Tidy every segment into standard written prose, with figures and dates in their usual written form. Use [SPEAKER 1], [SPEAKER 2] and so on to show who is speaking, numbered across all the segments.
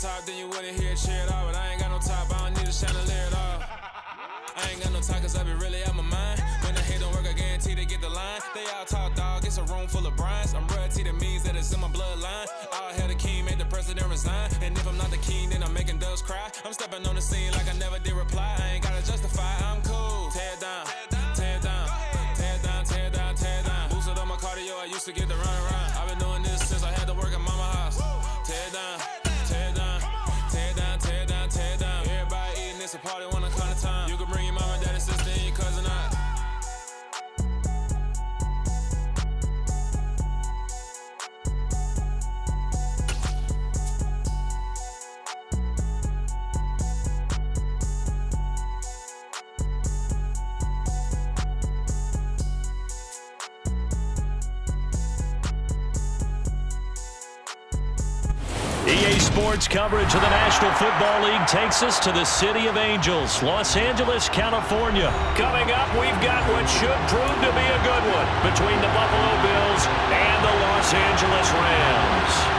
[SPEAKER 1] top, then you wouldn't hear it cheer at all. But I ain't got no top, I don't need a chandelier at all. I ain't got no time, cause I be really out my mind. When the hate don't work, I guarantee they get the line. They all talk, dog, it's a room full of Bryans. I'm royalty, that means that it's in my bloodline. All hail the king, made the president resign. And if I'm not the king, then I'm making doves cry. I'm stepping on the scene like I never did reply. I ain't gotta justify, I'm cool. Tear it down, tear it down, tear it down, tear it down, tear it down. Boosted on my cardio, I used to get the run around. I've been doing this since I had to work at mama house. Tear it down, tear it down, tear it down, tear it down, tear it down. Everybody eating, it's a party when I come to time. You can bring your mama, daddy, sister, and your cousin out.
[SPEAKER 2] EA Sports coverage of the National Football League takes us to the City of Angels, Los Angeles, California. Coming up, we've got what should prove to be a good one between the Buffalo Bills and the Los Angeles Rams.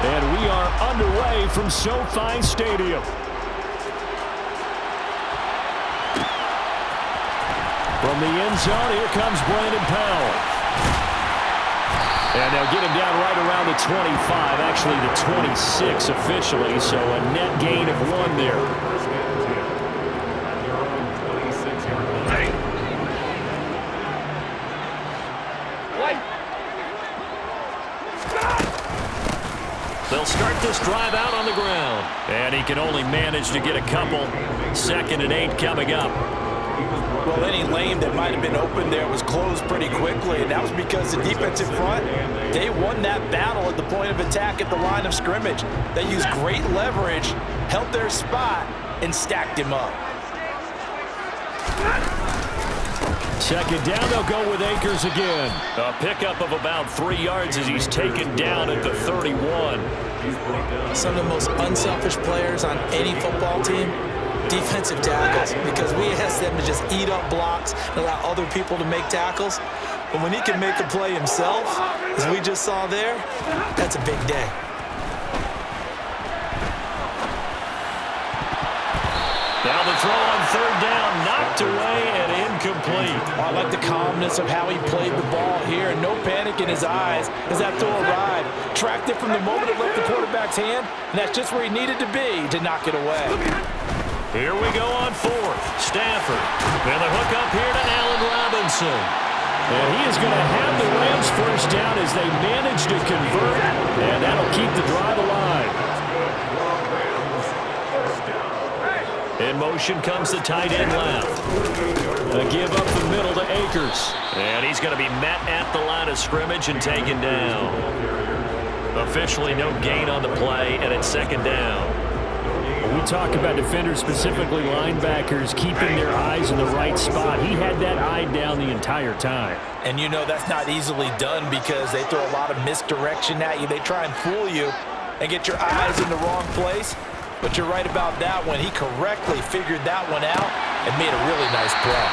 [SPEAKER 2] And we are underway from SoFi Stadium. From the end zone, here comes Brandon Powell. And they'll get him down right around the 25, actually the 26 officially, so a net gain of 1 there. They'll start this drive out on the ground. And he can only manage to get a couple. 2nd and 8 coming up.
[SPEAKER 3] Well, any lane that might have been open there was closed pretty quickly, and that was because the defensive front, they won that battle at the point of attack at the line of scrimmage. They used great leverage, held their spot, and stacked him up.
[SPEAKER 2] 2nd down, they'll go with Akers again. A pickup of about 3 yards as he's taken down at the 31.
[SPEAKER 4] Some of the most unselfish players on any football team, defensive tackles, because we ask them to just eat up blocks and allow other people to make tackles. But when he can make a play himself, as we just saw there, that's a big day.
[SPEAKER 2] Now the throw on 3rd down, knocked away and incomplete.
[SPEAKER 3] I like the calmness of how he played the ball here, and no panic in his eyes as that throw arrived. Tracked it from the moment it left the quarterback's hand, and that's just where he needed to be to knock it away.
[SPEAKER 2] Here we go on 4th. Stafford. And the hook up here to Allen Robinson. And he is going to have the Rams 1st down as they manage to convert, and that'll keep the drive alive. In motion comes the tight end left. A give up the middle to Akers. And he's going to be met at the line of scrimmage and taken down. Officially no gain on the play, and it's 2nd down. We talk about defenders, specifically linebackers, keeping their eyes in the right spot. He had that eye down the entire time.
[SPEAKER 3] And you know that's not easily done because they throw a lot of misdirection at you. They try and fool you and get your eyes in the wrong place. But you're right about that one. He correctly figured that one out and made a really nice play.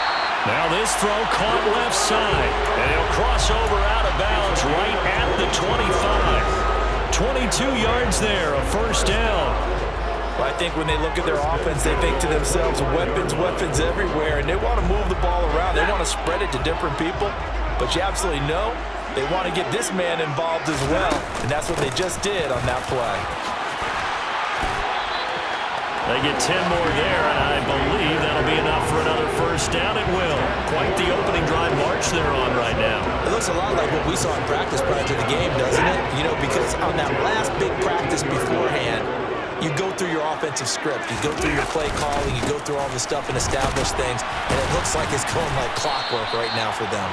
[SPEAKER 2] Now this throw caught left side. And he'll cross over out of bounds right at the 25. 22 yards there, a 1st down.
[SPEAKER 3] Well, I think when they look at their offense, they think to themselves, weapons, weapons everywhere, and they want to move the ball around. They want to spread it to different people. But you absolutely know they want to get this man involved as well, and that's what they just did on that play.
[SPEAKER 2] They get 10 more there, and I believe that'll be enough for another 1st down. It will. Quite the opening drive march they're on right now.
[SPEAKER 4] It looks a lot like what we saw in practice prior to the game, doesn't it? You know, because on that last big practice beforehand, you go through your offensive script, you go through your play calling, you go through all this stuff and establish things, and it looks like it's going like clockwork right now for them.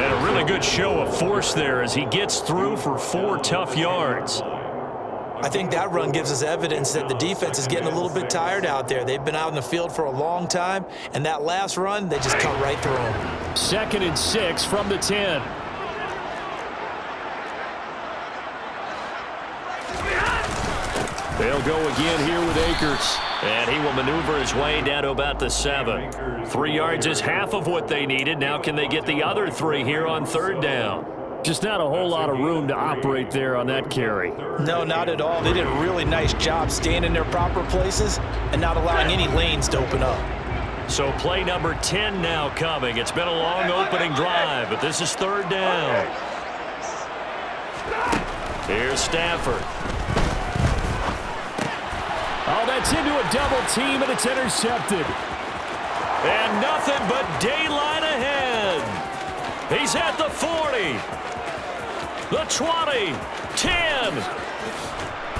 [SPEAKER 2] And a really good show of force there as he gets through for 4 tough yards.
[SPEAKER 4] I think that run gives us evidence that the defense is getting a little bit tired out there. They've been out in the field for a long time, and that last run, they just cut right through them.
[SPEAKER 2] 2nd and 6 from the 10. They'll go again here with Akers. And he will maneuver his way down to about the 7. 3 yards is half of what they needed. Now can they get the other 3 here on 3rd down? Just not a whole lot of room to operate there on that carry.
[SPEAKER 4] No, not at all. They did a really nice job staying in their proper places and not allowing any lanes to open up.
[SPEAKER 2] So play number 10 now coming. It's been a long opening drive, but this is 3rd down. Here's Stafford. Oh, that's into a double team, and it's intercepted. And nothing but daylight ahead. He's at the 40, the 20, 10.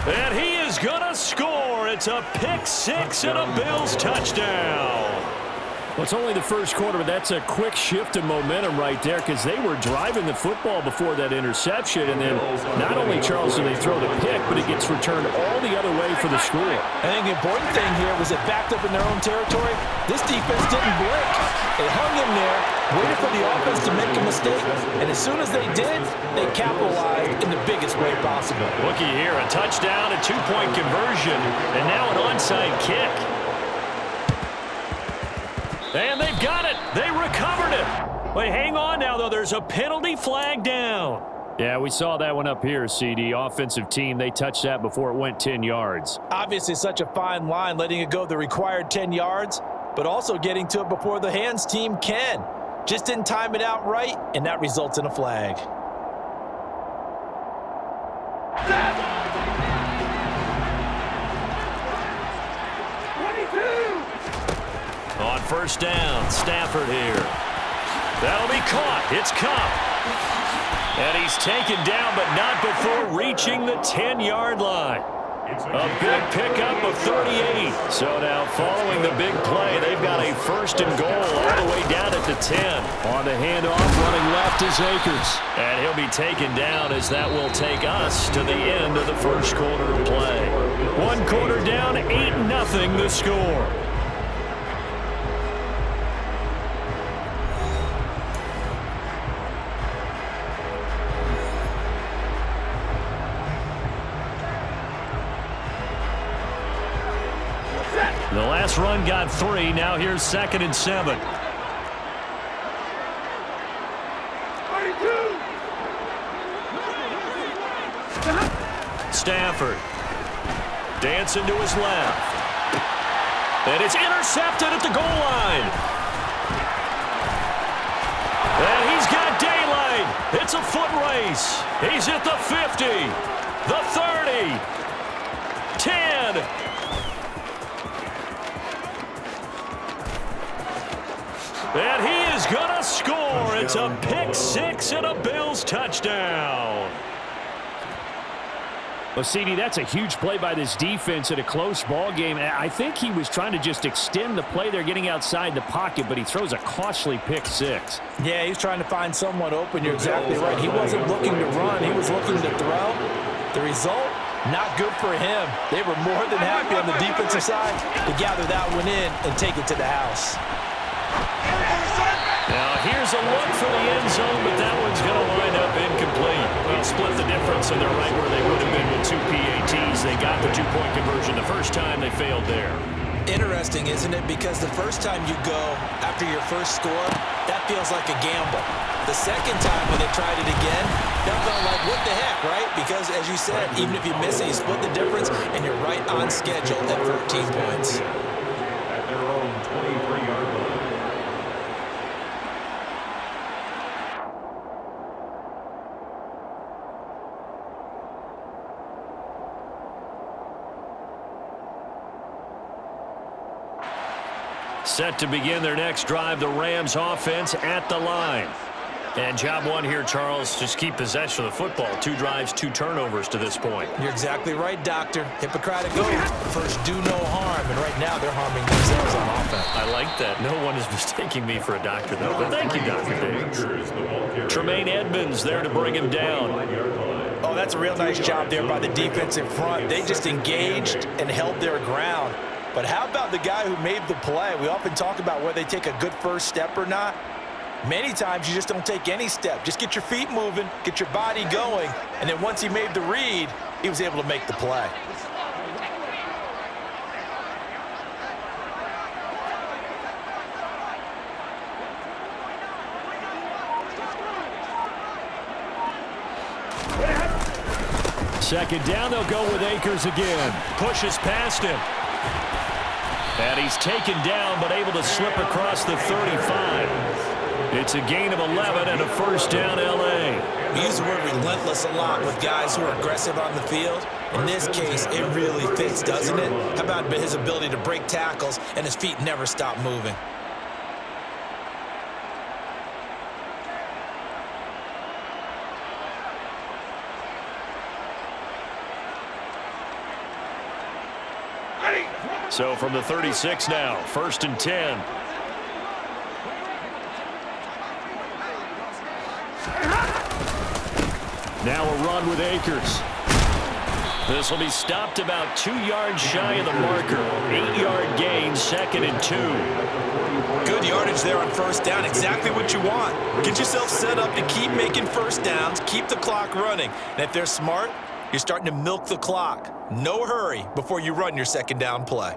[SPEAKER 2] And he is going to score. It's a pick 6 and a Bills touchdown. Well, it's only the first quarter, but that's a quick shift in momentum right there because they were driving the football before that interception. And then not only, Charles, do they throw the pick, but it gets returned all the other way for the score.
[SPEAKER 3] I think the important thing here was it backed up in their own territory. This defense didn't blink. They hung in there, waited for the offense to make a mistake, and as soon as they did, they capitalized in the biggest way possible.
[SPEAKER 2] Looky here, a touchdown, a 2-point conversion, and now an onside kick. And they've got it. They recovered it. Wait, hang on now, though. There's a penalty flag down. Yeah, we saw that one up here, CD. Offensive team, they touched that before it went 10 yards.
[SPEAKER 3] Obviously such a fine line, letting it go the required 10 yards, but also getting to it before the hands team can. Just didn't time it out right, and that results in a flag.
[SPEAKER 2] On 1st down, Stafford here. That'll be caught. It's Kupp. And he's taken down, but not before reaching the 10-yard line. A big pickup of 38. So now following the big play, they've got a 1st and goal all the way down at the 10. On the handoff, running left is Akers. And he'll be taken down as that will take us to the end of the first quarter of play. 1 quarter down, 8-0 the score. The last run got 3. Now here's 2nd and 7. Stafford. Dancing to his left. And it's intercepted at the goal line. And he's got daylight. It's a foot race. He's at the 50, the 30, 10. And he is going to score. It's a pick 6 and a Bills touchdown. Well, CD, that's a huge play by this defense in a close ball game. I think he was trying to just extend the play. They're getting outside the pocket, but he throws a costly pick 6.
[SPEAKER 3] Yeah, he's trying to find someone open. You're exactly right. He wasn't looking to run. He was looking to throw. The result, not good for him. They were more than happy on the defensive side to gather that one in and take it to the house.
[SPEAKER 2] Now here's a look for the end zone, but that one's going to wind up incomplete. Well, split the difference, and they're right where they would have been with 2 PATs. They got the 2-point conversion the first time. They failed there.
[SPEAKER 4] Interesting, isn't it? Because the first time you go after your first score, that feels like a gamble. The second time when they tried it again, that felt like, what the heck, right? Because, as you said, even if you miss it, you split the difference, and you're right on schedule at 14 points.
[SPEAKER 5] At their own 23-yard line.
[SPEAKER 2] Set to begin their next drive, the Rams offense at the line. And job one here, Charles, just keep possession of the football. 2 drives, 2 turnovers to this point.
[SPEAKER 4] You're exactly right, Doctor. Hippocratic oath. First, do no harm. And right now, they're harming themselves on offense.
[SPEAKER 2] I like that. No one is mistaking me for a doctor, though. But thank you, Dr. Diggs. Tremaine Edmonds there to bring him down.
[SPEAKER 3] Oh, that's a real nice job there by the defensive front. They just engaged and held their ground. But how about the guy who made the play? We often talk about whether they take a good first step or not. Many times you just don't take any step. Just get your feet moving, get your body going, and then once he made the read, he was able to make the play.
[SPEAKER 2] Second down, they'll go with Akers again. Pushes past him. And he's taken down, but able to slip across the 35. It's a gain of 11 and a first down, L.A.
[SPEAKER 4] We use the word relentless a lot with guys who are aggressive on the field. In this case, it really fits, doesn't it? How about his ability to break tackles and his feet never stop moving?
[SPEAKER 2] So from the 36 now, 1st and 10. Now a run with Akers. This will be stopped about 2 yards shy of the marker. 8-yard gain, 2nd and 2.
[SPEAKER 4] Good yardage there on first down. Exactly what you want. Get yourself set up to keep making first downs, keep the clock running. And if they're smart, you're starting to milk the clock. No hurry before you run your second down play.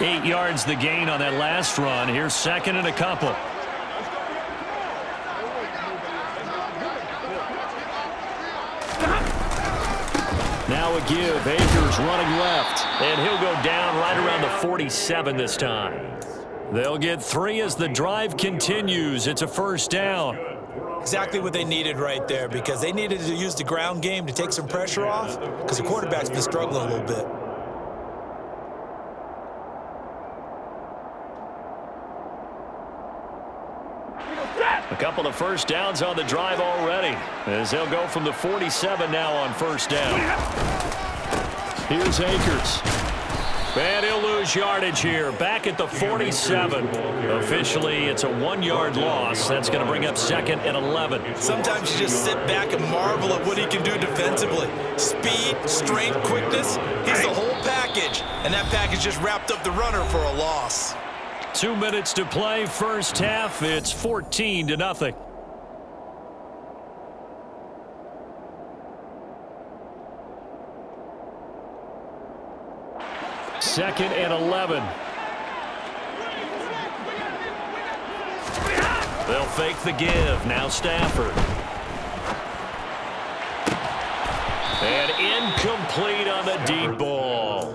[SPEAKER 2] Eight yards the gain on that last run. Here's 2nd and a couple. Now a give. Akers running left. And he'll go down right around the 47 this time. They'll get 3 as the drive continues. It's a first down.
[SPEAKER 4] Exactly what they needed right there, because they needed to use the ground game to take some pressure off, because the quarterback's been struggling a little bit.
[SPEAKER 2] A couple of first downs on the drive already, as they'll go from the 47 now on first down. Here's Akers. And he'll lose yardage here, back at the 47. Officially, it's a 1-yard loss. That's going to bring up 2nd and 11.
[SPEAKER 4] Sometimes you just sit back and marvel at what he can do defensively. Speed, strength, quickness, he's the whole package. And that package just wrapped up the runner for a loss.
[SPEAKER 2] 2 minutes to play, first half. It's 14-0. Second and 11. They'll fake the give. Now Stafford. And incomplete on the deep ball.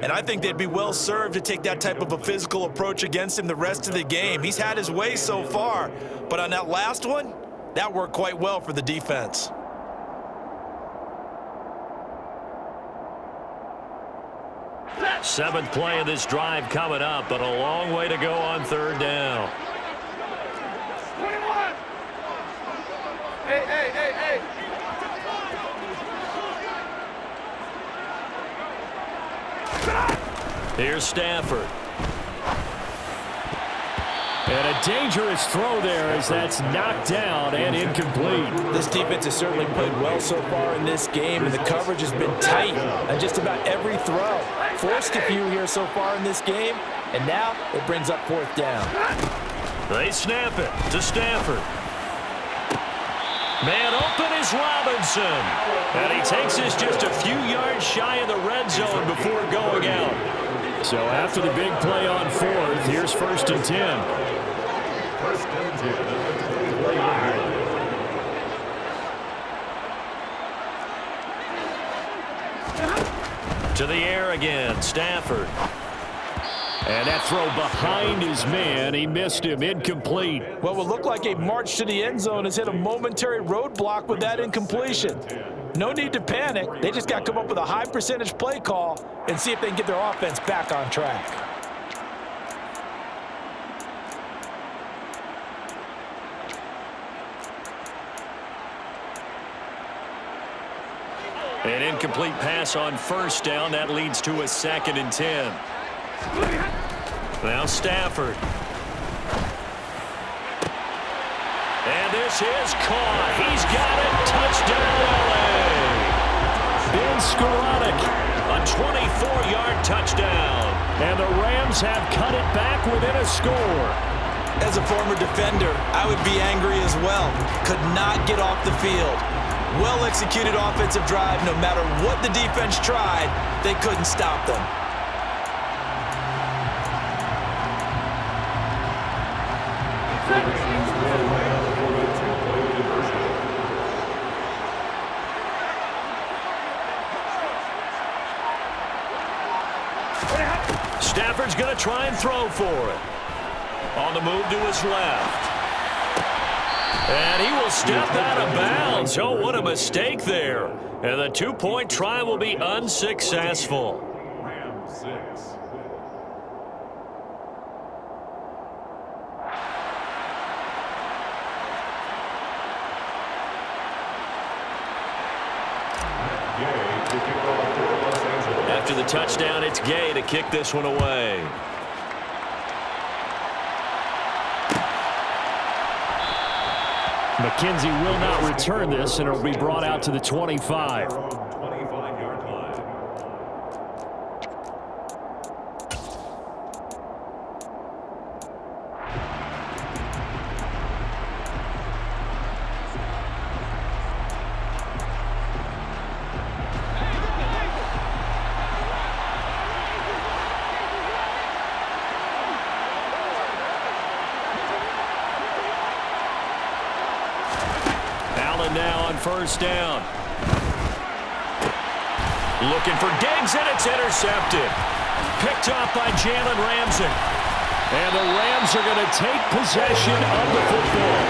[SPEAKER 4] And I think they'd be well served to take that type of a physical approach against him the rest of the game. He's had his way so far, but on that last one, that worked quite well for the defense.
[SPEAKER 2] Seventh play of this drive coming up, but a long way to go on third down.
[SPEAKER 6] 21. Hey.
[SPEAKER 2] Here's Stafford. And a dangerous throw there as that's knocked down and incomplete.
[SPEAKER 3] This defense has certainly played well so far in this game, and the coverage has been tight on just about every throw. Forced a few here so far in this game, and now it brings up 4th down.
[SPEAKER 2] They snap it to Stafford. Man open is Robinson. And he takes us just a few yards shy of the red zone before going out. So after the big play on 4th, here's 1st and 10. To the air again, Stafford. And that throw behind his man. He missed him, incomplete.
[SPEAKER 3] What would look like a march to the end zone has hit a momentary roadblock with that incompletion. No need to panic. They just got to come up with a high percentage play call and see if they can get their offense back on track.
[SPEAKER 2] An incomplete pass on first down. That leads to a 2nd and 10. Now Stafford. And this is caught. He's got it. Touchdown, LA. Ben Skowronek, a 24-yard touchdown. And the Rams have cut it back within a score.
[SPEAKER 4] As a former defender, I would be angry as well. Could not get off the field. Well-executed offensive drive. No matter what the defense tried, they couldn't stop them.
[SPEAKER 2] Stafford's going to try and throw for it. On the move to his left. And he will step out of bounds. Oh, what a mistake there. And the two-point try will be unsuccessful.
[SPEAKER 5] Rams 6.
[SPEAKER 2] After the touchdown, it's Gay to kick this one away.
[SPEAKER 6] McKenzie will not return this, and it'll be brought out to the 25.
[SPEAKER 5] 25-yard line.
[SPEAKER 2] Now on first down. Looking for Diggs, and it's intercepted. Picked off by Jalen Ramsey. And the Rams are going to take possession of the football.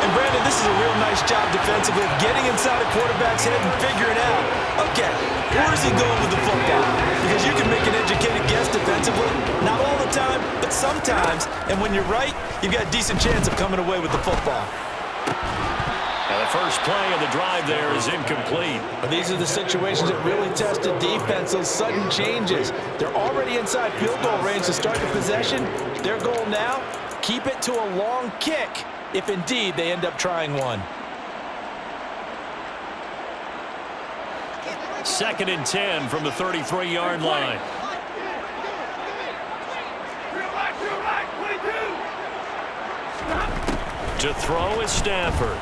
[SPEAKER 4] And Brandon, this is a real nice job defensively of getting inside a quarterback's head and figuring out, okay, where is he going with the football? Because you can make an educated guess defensively. Not all the time, but sometimes. And when you're right, you've got a decent chance of coming away with the football.
[SPEAKER 2] And the first play of the drive there is incomplete.
[SPEAKER 3] These are the situations that really test the defense, those sudden changes. They're already inside field goal range to start the possession. Their goal now, keep it to a long kick, if indeed they end up trying one.
[SPEAKER 2] 2nd and 10 from the 33-yard line. To throw is Stafford.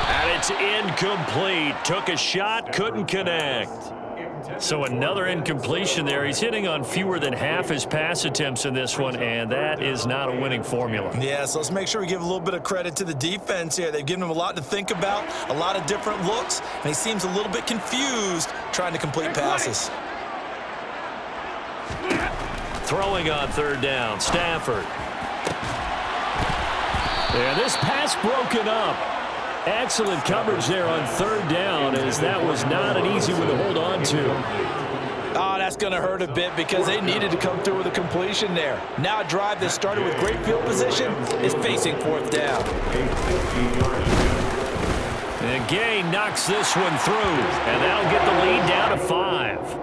[SPEAKER 2] And it's incomplete. Took a shot, couldn't connect. So another incompletion there. He's hitting on fewer than half his pass attempts in this one, and that is not a winning formula.
[SPEAKER 4] Yeah, so let's make sure we give a little bit of credit to the defense here. They've given him a lot to think about, a lot of different looks, and he seems a little bit confused trying to complete passes.
[SPEAKER 2] Throwing on third down, Stafford. And this pass broken up. Excellent coverage there on third down, as that was not an easy one to hold on to.
[SPEAKER 3] Oh, that's going to hurt a bit because they needed to come through with a completion there. Now a drive that started with great field position is facing fourth down.
[SPEAKER 2] And Gay knocks this one through, and that'll get the lead down to 5.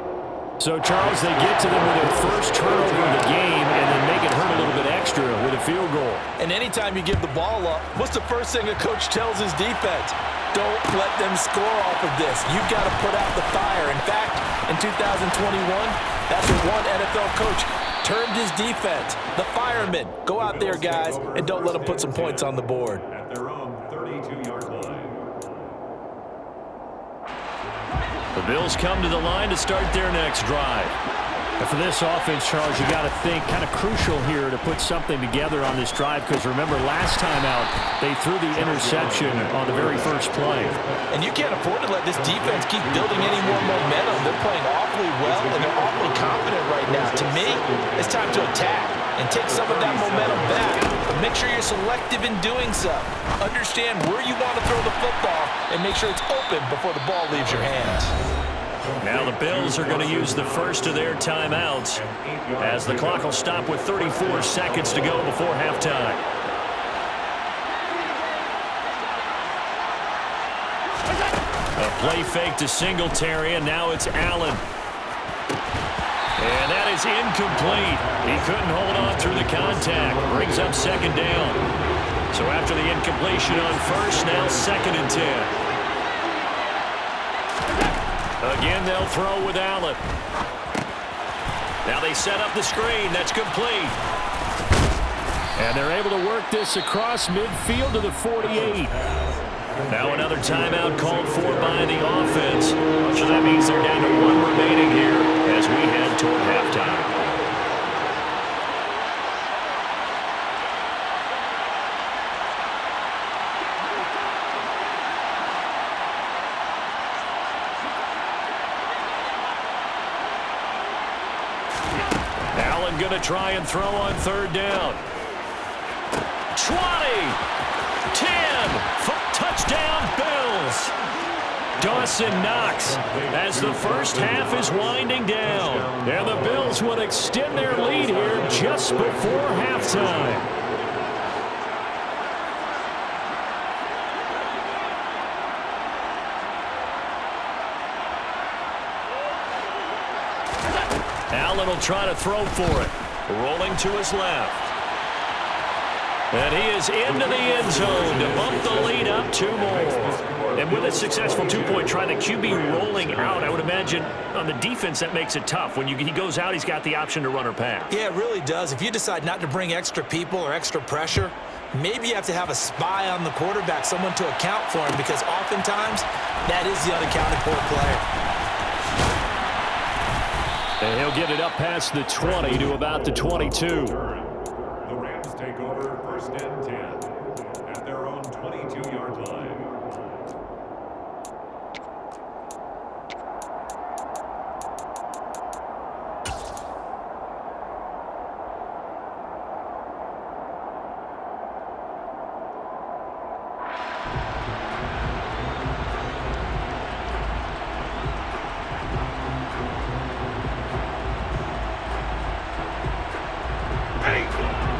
[SPEAKER 2] So, Charles, they get to them with their first turnover of the game and then make it hurt a little bit extra with a field goal.
[SPEAKER 3] And anytime you give the ball up, what's the first thing a coach tells his defense? Don't let them score off of this. You've got to put out the fire. In fact, in 2021, that's what one NFL coach termed his defense. The firemen. Go out there, guys, and don't let them put some points on the board.
[SPEAKER 5] At their own 32-yard line.
[SPEAKER 2] The Bills come to the line to start their next drive.
[SPEAKER 6] And for this offense, Charles, you got to think kind of crucial here to put something together on this drive, because remember, last time out, they threw the interception on the very first play.
[SPEAKER 3] And you can't afford to let this defense keep building any more momentum. They're playing awfully well, and they're awfully confident right now. To me, it's time to attack and take some of that momentum back. But make sure you're selective in doing so. Understand where you want to throw the football and make sure it's open before the ball leaves your hands.
[SPEAKER 2] Now the Bills are going to use the first of their timeouts, as the clock will stop with 34 seconds to go before halftime. A play fake to Singletary, and now it's Allen. And that is incomplete. He couldn't hold on through the contact. Brings up second down. So after the incompletion on first, now 2nd and 10. Again, they'll throw with Allen. Now they set up the screen. That's complete.
[SPEAKER 6] And they're able to work this across midfield to the 48.
[SPEAKER 2] Now another timeout called for by the offense. So that means they're down to 1 remaining here as we head toward halftime. Allen going to try and throw on 3rd down. 20, 10, touchdown Bills. Dawson Knox as the first half is winding down. And the Bills would extend their lead here just before halftime. Allen will try to throw for it. Rolling to his left. And he is into the end zone to bump the lead up 2 more. And with a successful 2-point try, the QB rolling out, I would imagine on the defense that makes it tough. When he goes out, he's got the option to run or pass.
[SPEAKER 4] Yeah, it really does. If you decide not to bring extra people or extra pressure, maybe you have to have a spy on the quarterback, someone to account for him, because oftentimes that is the unaccounted for player.
[SPEAKER 6] And he'll get it up past the 20 to about the 22.
[SPEAKER 5] The Rams take over 1st and 10 at their own 22-yard line.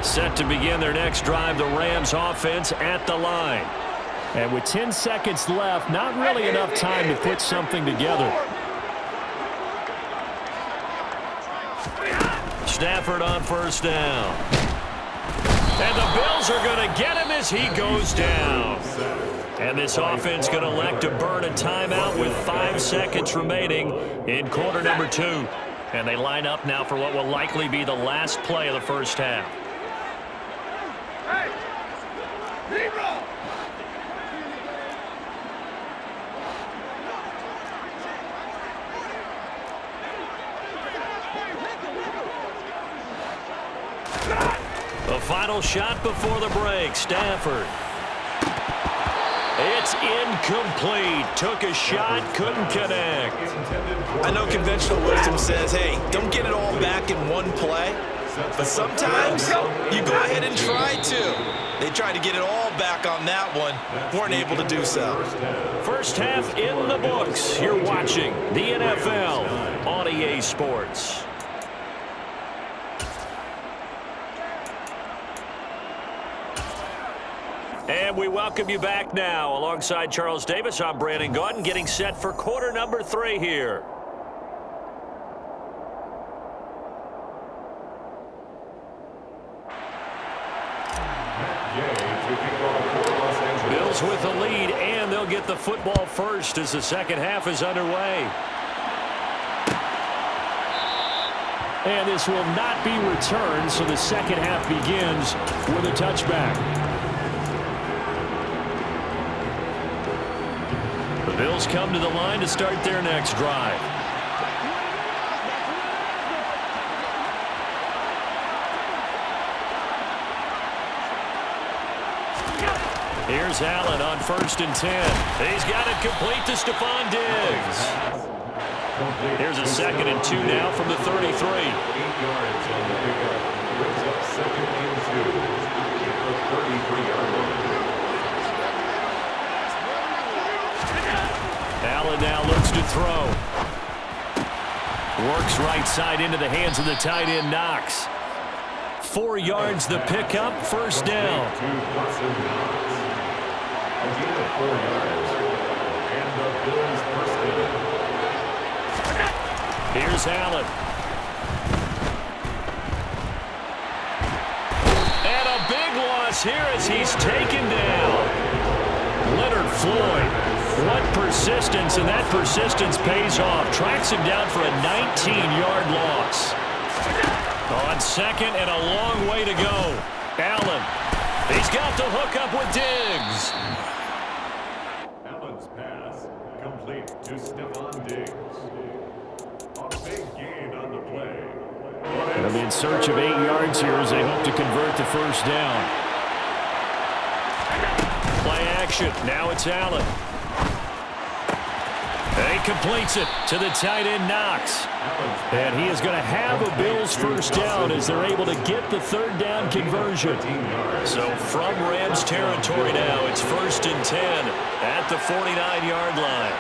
[SPEAKER 2] Set to begin their next drive, the Rams offense at the line.
[SPEAKER 6] And with 10 seconds left, not really enough time to put something together.
[SPEAKER 2] Stafford on 1st down. And the Bills are going to get him as he goes down. And this offense going to elect to burn a timeout with 5 seconds remaining in quarter number 2. And they line up now for what will likely be the last play of the first half. The final shot before the break. Stafford. It's incomplete. Took a shot, couldn't connect.
[SPEAKER 4] I know conventional wisdom says, hey, don't get it all back in one play. But sometimes you go ahead and try to. They tried to get it all back on that one. Weren't able to do so.
[SPEAKER 2] First half in the books. You're watching the NFL on EA Sports. And we welcome you back now. Alongside Charles Davis, I'm Brandon Gaudin, getting set for quarter number 3 here. Bills with the lead, and they'll get the football first as the second half is underway.
[SPEAKER 6] And this will not be returned, so the second half begins with a touchback.
[SPEAKER 2] The Bills come to the line to start their next drive. Here's Allen on 1st and 10. He's got it complete to Stephon Diggs. Here's a 2nd and 2 now from the 33.
[SPEAKER 5] 8 yards on the pickup. Brings up 2nd and 2 at the 33-yard line.
[SPEAKER 2] Allen now looks to throw. Works right side into the hands of the tight end, Knox. 4 yards the pickup, 1st down.
[SPEAKER 5] A gain of 4 yards. And the Bills first down.
[SPEAKER 2] Here's Allen. And a big loss yards here as he's taken down. Leonard Floyd. What persistence, and that persistence pays off. Tracks him down for a 19-yard loss. On second and a long way to go. Allen. He's got the hook up with Diggs.
[SPEAKER 5] Allen's pass complete to Stephon Diggs. A big gain on the play.
[SPEAKER 6] They'll be in search of 8 yards here as they hope to convert the first down.
[SPEAKER 2] Play action. Now it's Allen. He completes it to the tight end, Knox.
[SPEAKER 6] And he is going to have a Bills first down as they're able to get the third down conversion.
[SPEAKER 2] So from Rams territory now, it's 1st and 10 at the 49-yard line.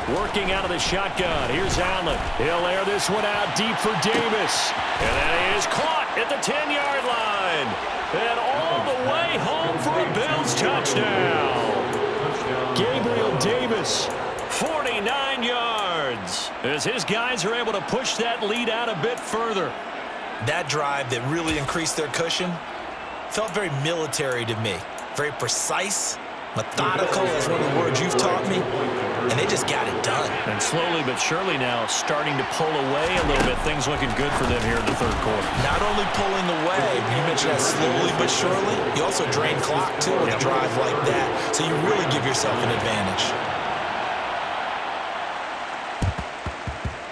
[SPEAKER 2] Working out of the shotgun. Here's Allen. He'll air this one out deep for Davis. And that is caught at the 10-yard line. And all the way home for a Bills touchdown. Gabriel Davis, 49 yards. As his guys are able to push that lead out a bit further.
[SPEAKER 4] That drive that really increased their cushion felt very military to me. Very precise, methodical, that's one of the words you've taught me. And they just got it done.
[SPEAKER 2] And slowly but surely now starting to pull away a little bit. Things looking good for them here in the third quarter.
[SPEAKER 4] Not only pulling away, you mentioned that slowly but surely, you also drain clock too with a drive like that. So you really give yourself an advantage.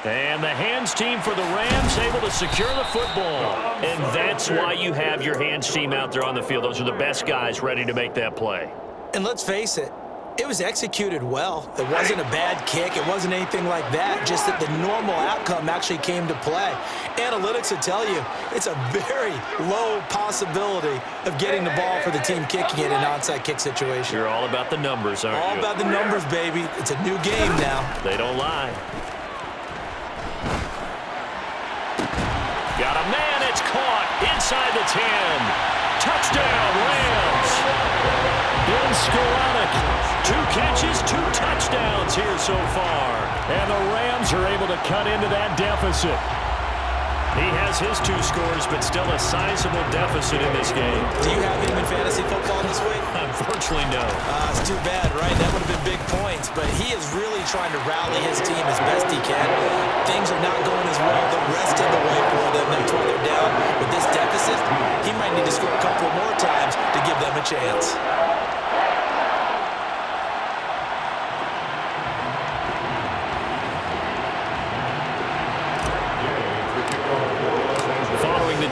[SPEAKER 2] And the hands team for the Rams able to secure the football. And that's why you have your hands team out there on the field. Those are the best guys ready to make that play.
[SPEAKER 4] And let's face it, it was executed well. It wasn't a bad kick. It wasn't anything like that. Just that the normal outcome actually came to play. Analytics will tell you it's a very low possibility of getting the ball for the team kicking it in an onside kick situation.
[SPEAKER 2] You're all about the numbers, aren't you?
[SPEAKER 4] All about the numbers, baby. It's a new game now.
[SPEAKER 2] They don't lie. Got a man. It's caught inside the 10. Touchdown, Rams. Ben Skowronek, 2 catches, 2 touchdowns here so far. And the Rams are able to cut into that deficit. He has his 2 scores, but still a sizable deficit in this game.
[SPEAKER 4] Do you have him in fantasy football this week?
[SPEAKER 2] Unfortunately, no.
[SPEAKER 4] It's too bad, right? That would have been big points. But he is really trying to rally his team as best he can. Things are not going as well the rest of the way for them. That's why they're down with this deficit. He might need to score a couple more times to give them a chance.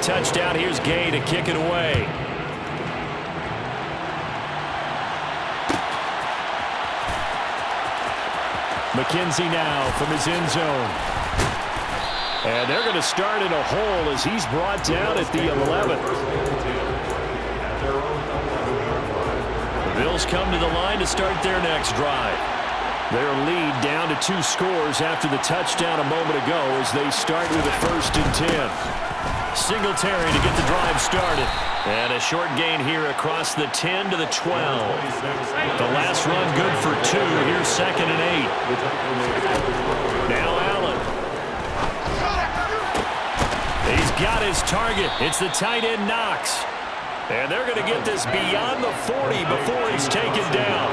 [SPEAKER 2] Touchdown. Here's Gay to kick it away. McKenzie now from his end zone. And they're going to start in a hole as he's brought down at the 11th. The Bills come to the line to start their next drive. Their lead down to 2 scores after the touchdown a moment ago as they start with a 1st and 10. Singletary to get the drive started. And a short gain here across the 10 to the 12. The last run good for 2. Here's 2nd and 8. Now Allen. He's got his target. It's the tight end Knox. And they're going to get this beyond the 40 before he's taken down.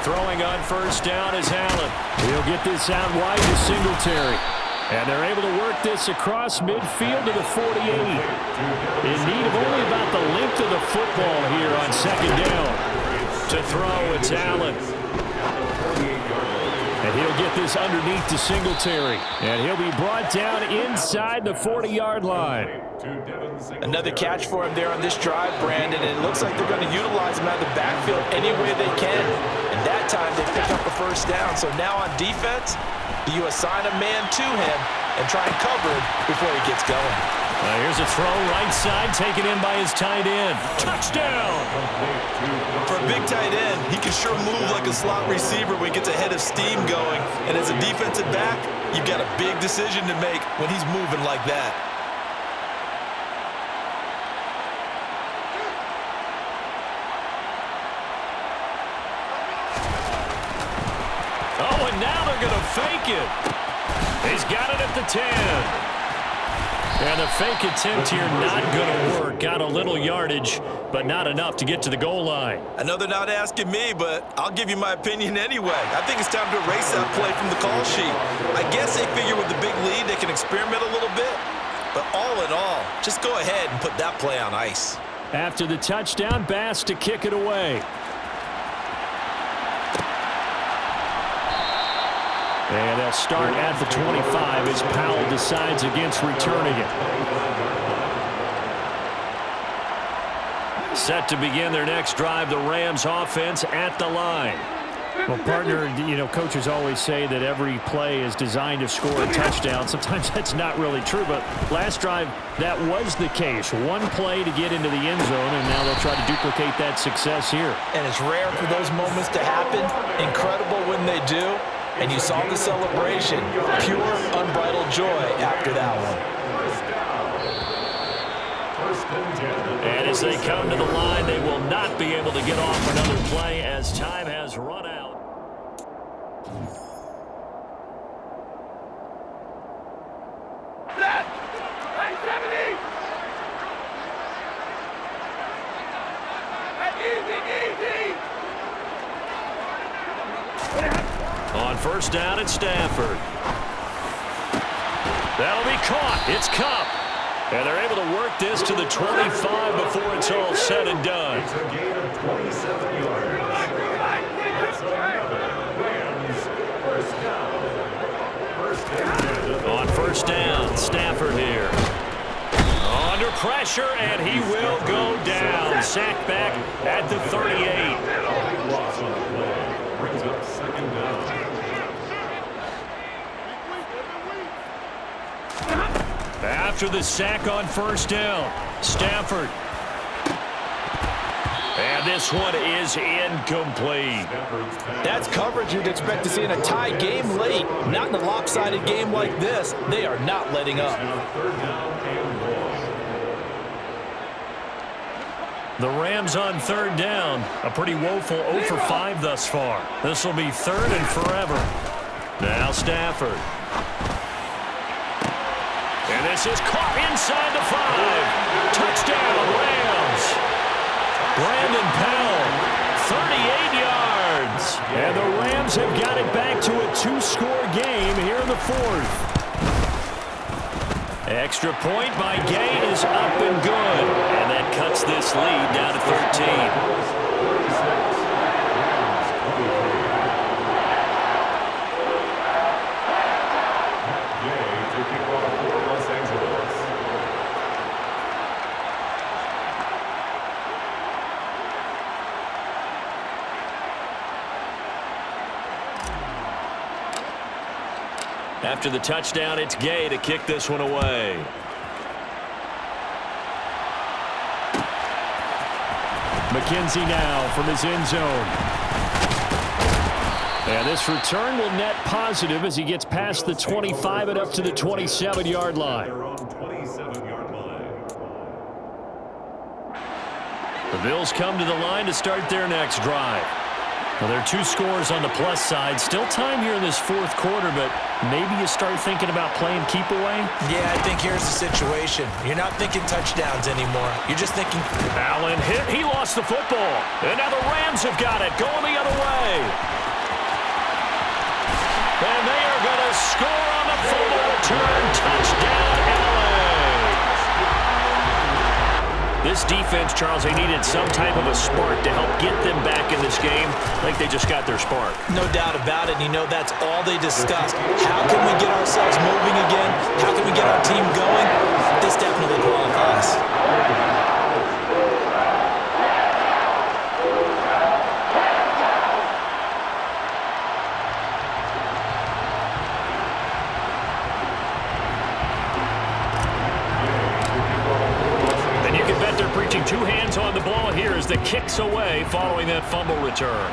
[SPEAKER 2] Throwing on first down is Allen. He'll get this out wide to Singletary. And they're able to work this across midfield to the 48. In need of only about the length of the football here on 2nd down. To throw, it's Allen. And he'll get this underneath to Singletary. And he'll be brought down inside the 40-yard line.
[SPEAKER 3] Another catch for him there on this drive, Brandon, and it looks like they're going to utilize him out of the backfield any way they can. And that time they pick up the first down. So now on defense, do you assign a man to him and try and cover him before he gets going?
[SPEAKER 2] Here's a throw right side taken in by his tight end. Touchdown!
[SPEAKER 4] For a big tight end, he can sure move like a slot receiver when he gets a head of steam going. And as a defensive back, you've got a big decision to make when he's moving like that.
[SPEAKER 2] take it. He's got it at the 10. And the fake attempt here not going to work. Got a little yardage, but not enough to get to the goal line.
[SPEAKER 4] I know they're not asking me, but I'll give you my opinion anyway. I think it's time to erase that play from the call sheet. I guess they figure with the big lead they can experiment a little bit. But all in all, just go ahead and put that play on ice.
[SPEAKER 6] After the touchdown, Bass to kick it away. And they'll start at the 25 as Powell decides against returning it.
[SPEAKER 2] Set to begin their next drive, the Rams offense at the line.
[SPEAKER 6] Well, partner, you know, coaches always say that every play is designed to score a touchdown. Sometimes that's not really true, but last drive, that was the case. One play to get into the end zone, and now they'll try to duplicate that success here.
[SPEAKER 4] And it's rare for those moments to happen. Incredible when they do. And you saw the celebration. Pure, unbridled joy after that one.
[SPEAKER 2] And as they come to the line, they will not be able to get off another play as time has run out. On first down at Stafford. That'll be caught. It's Kupp. And they're able to work this to the 25 before it's all said and done.
[SPEAKER 5] It's a gain of 27 yards.
[SPEAKER 2] On first down, Stafford here. Under pressure, and he will go down. Sacked back at the 38.
[SPEAKER 5] Loss on the play. Brings up second down.
[SPEAKER 2] After the sack on first down, Stafford. And this one is incomplete.
[SPEAKER 4] That's coverage you'd expect to see in a tie game late. Not in a lopsided game like this. They are not letting up.
[SPEAKER 2] The Rams on third down. A pretty woeful 0 for 5 thus far. This will be third and forever. Now Stafford. And this is caught inside the 5. Touchdown, Rams. Brandon Powell, 38 yards. And the Rams have got it back to a 2-score game here in the fourth. Extra point by Gay is up and good. And that cuts this lead down to 13. After the touchdown, it's Gay to kick this one away.
[SPEAKER 6] McKenzie now from his end zone. And this return will net positive as he gets past the 25 and up to the 27-yard line. The Bills come to the line to start their next drive. Well, there are 2 scores on the plus side. Still time here in this fourth quarter, but maybe you start thinking about playing keep away?
[SPEAKER 4] Yeah, I think here's the situation. You're not thinking touchdowns anymore. You're just thinking...
[SPEAKER 2] Allen hit. He lost the football. And now the Rams have got it. Going the other way. And they are going to score on the fumble return. Touchdown, Allen. This defense, Charles, they needed some type of a spark to help get them back in this game. I think they just got their spark.
[SPEAKER 4] No doubt about it. You know, that's all they discussed. How can we get ourselves moving again? How can we get our team going? This definitely qualifies.
[SPEAKER 2] Preaching 2 hands on the ball here as the kicks away following that fumble return.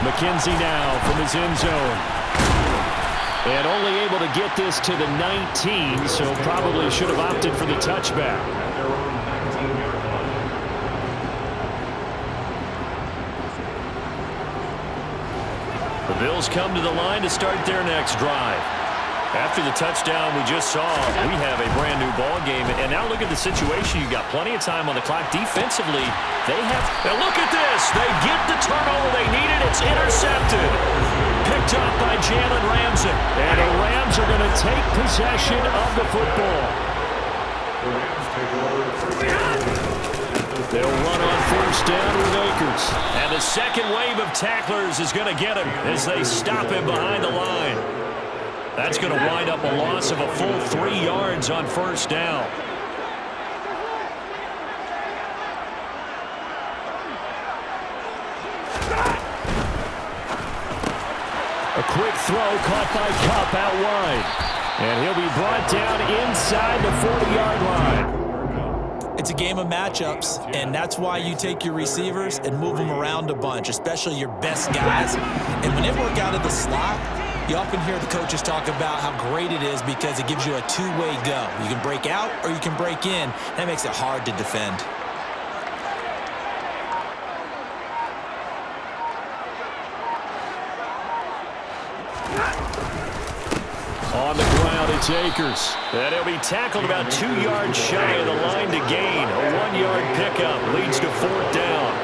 [SPEAKER 6] McKenzie now from his end zone. And only able to get this to the 19, so probably should have opted for the touchback.
[SPEAKER 2] The Bills come to the line to start their next drive. After the touchdown we just saw, we have a brand new ball game. And now look at the situation. You've got plenty of time on the clock. Defensively, they have... Now look at this. They get the turnover they needed. It's intercepted. Picked up by Jalen Ramsey. And the Rams are going to take possession of the football. They'll run on first down with Akers. And the second wave of tacklers is going to get him as they stop him behind the line. That's going to wind up a loss of a full 3 yards on first down. A quick throw caught by Kupp out wide. And he'll be brought down inside the 40-yard line.
[SPEAKER 4] It's a game of matchups, and that's why you take your receivers and move them around a bunch, especially your best guys. And when they work out of the slot, you often hear the coaches talk about how great it is because it gives you a two-way go. You can break out or you can break in. That makes it hard to defend.
[SPEAKER 2] On the ground, it's Akers. And he'll be tackled about 2 yards shy of the line to gain. A 1-yard pickup leads to fourth down.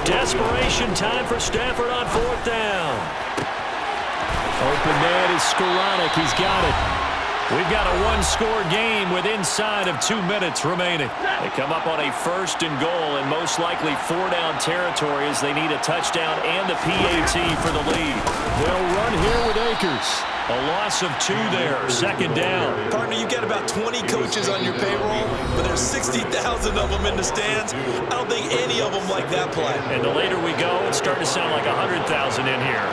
[SPEAKER 2] Desperation time for Stafford on fourth down. Open man is Skoranek. He's got it. We've got a one-score game with inside of 2 minutes remaining. They come up on a first and goal and most likely 4-down territory as they need a touchdown and the PAT for the lead. They'll run here with Akers. A loss of 2 there, second down.
[SPEAKER 4] Partner, you got about 20 coaches on your payroll, but there's 60,000 of them in the stands. I don't think any of them like that play.
[SPEAKER 2] And the later we go, it's starting to sound like 100,000 in here.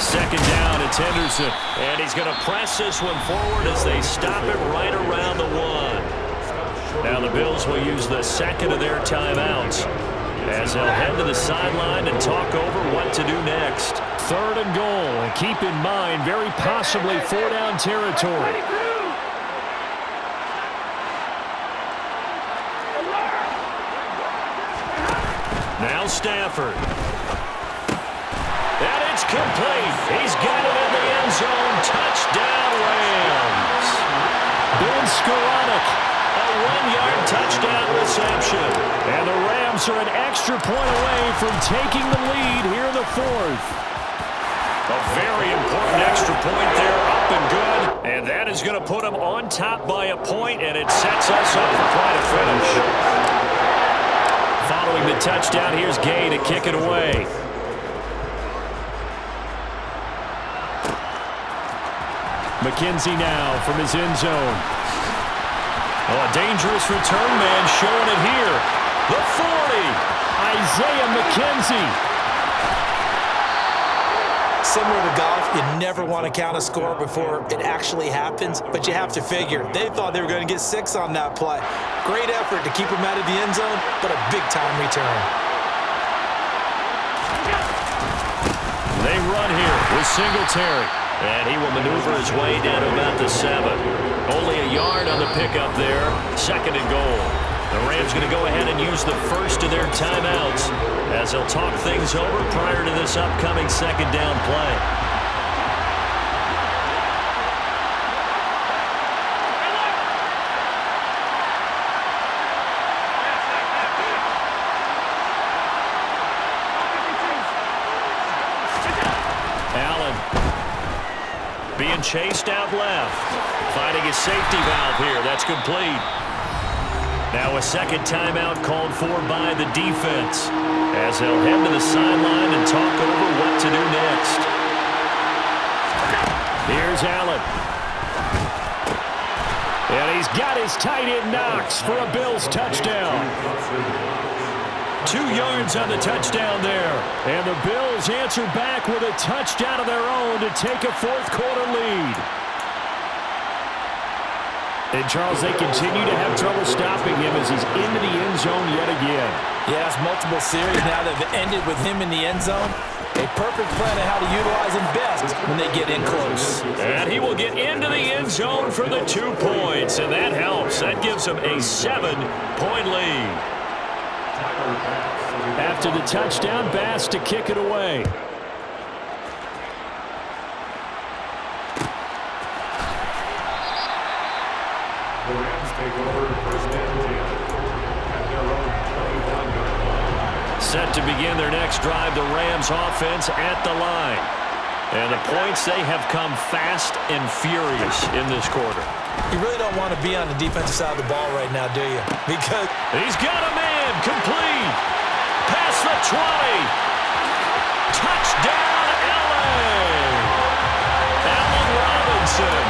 [SPEAKER 2] Second down, it's Henderson. And he's going to press this one forward as they stop it right around the 1. Now the Bills will use the second of their timeouts as they'll head to the sideline and talk over what to do next. Third and goal, and keep in mind, very possibly 4-down territory. Now Stafford. And it's complete. He's got it in the end zone. Touchdown, Rams. Ben Skoranek. A 1-yard touchdown reception. And the Rams are an extra point away from taking the lead here in the fourth. A very important extra point there, up and good. And that is going to put them on top by a point, and it sets us up for quite a finish. Following the touchdown, here's Gay to kick it away. McKenzie now from his end zone. Oh, a dangerous return man showing it here. The 40. Isaiah McKenzie.
[SPEAKER 4] Similar to golf, you never want to count a score before it actually happens, but you have to figure. They thought they were going to get 6 on that play. Great effort to keep him out of the end zone, but a big-time return.
[SPEAKER 2] They run here with Singletary. And he will maneuver his way down to about the 7. Only a yard on the pickup there. Second and goal. The Rams going to go ahead and use the first of their timeouts as they'll talk things over prior to this upcoming second down play. Being chased out left. Finding his safety valve here. That's complete. Now a second timeout called for by the defense as they'll head to the sideline and talk over what to do next. Here's Allen. And he's got his tight end Knox for a Bills touchdown. 2 yards on the touchdown there. And the Bills answer back with a touchdown of their own to take a fourth-quarter lead. And, Charles, they continue to have trouble stopping him as he's into the end zone yet again.
[SPEAKER 4] Yes, multiple series now that have ended with him in the end zone. A perfect plan of how to utilize him best when they get in close.
[SPEAKER 2] And he will get into the end zone for the 2 points, and that helps. That gives him a 7-point lead.
[SPEAKER 6] After the touchdown, Bass to kick it away.
[SPEAKER 5] The Rams take over first and 10 at their own 21-yard line.
[SPEAKER 2] Set to begin their next drive, the Rams offense at the line. And the points, they have come fast and furious in this quarter.
[SPEAKER 4] You really don't want to be on the defensive side of the ball right now, do you? Because
[SPEAKER 2] he's got a man, complete, past the 20. Touchdown, LA. Allen Robinson,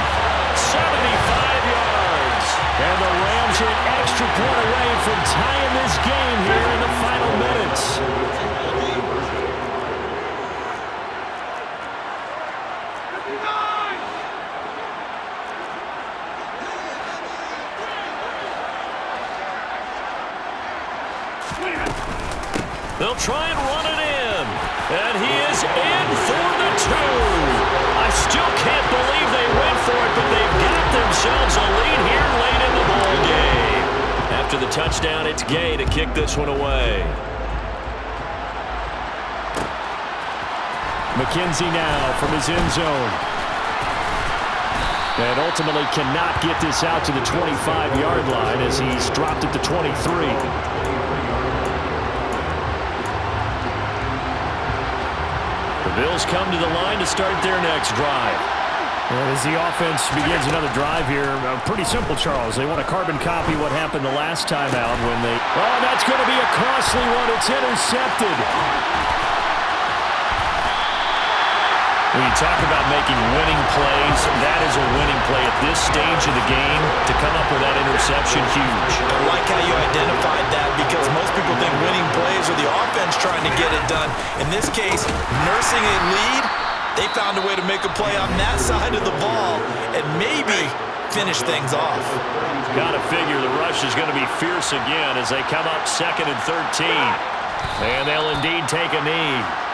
[SPEAKER 2] 75 yards. And the Rams are an extra point away from tying this game here in the final minutes. They'll try and run it in. And he is in for the 2. I still can't believe they went for it, but they've got themselves a lead here late in the ball game. After the touchdown, it's Gay to kick this one away.
[SPEAKER 6] McKenzie now from his end zone. And ultimately cannot get this out to the 25-yard line as he's dropped at the 23. The Bills come to the line to start their next drive. And as the offense begins another drive here, pretty simple, Charles. They want to carbon copy what happened the last time out when they... Oh, that's going to be a costly one. It's intercepted.
[SPEAKER 2] When you talk about making winning plays, that is a winning play at this stage of the game. To come up with that interception, huge.
[SPEAKER 4] I like how you identified that because most people think winning plays are the offense trying to get it done. In this case, nursing a lead, they found a way to make a play on that side of the ball and maybe finish things off.
[SPEAKER 2] Got to figure the rush is going to be fierce again as they come up 2nd and 13. And they'll indeed take a knee.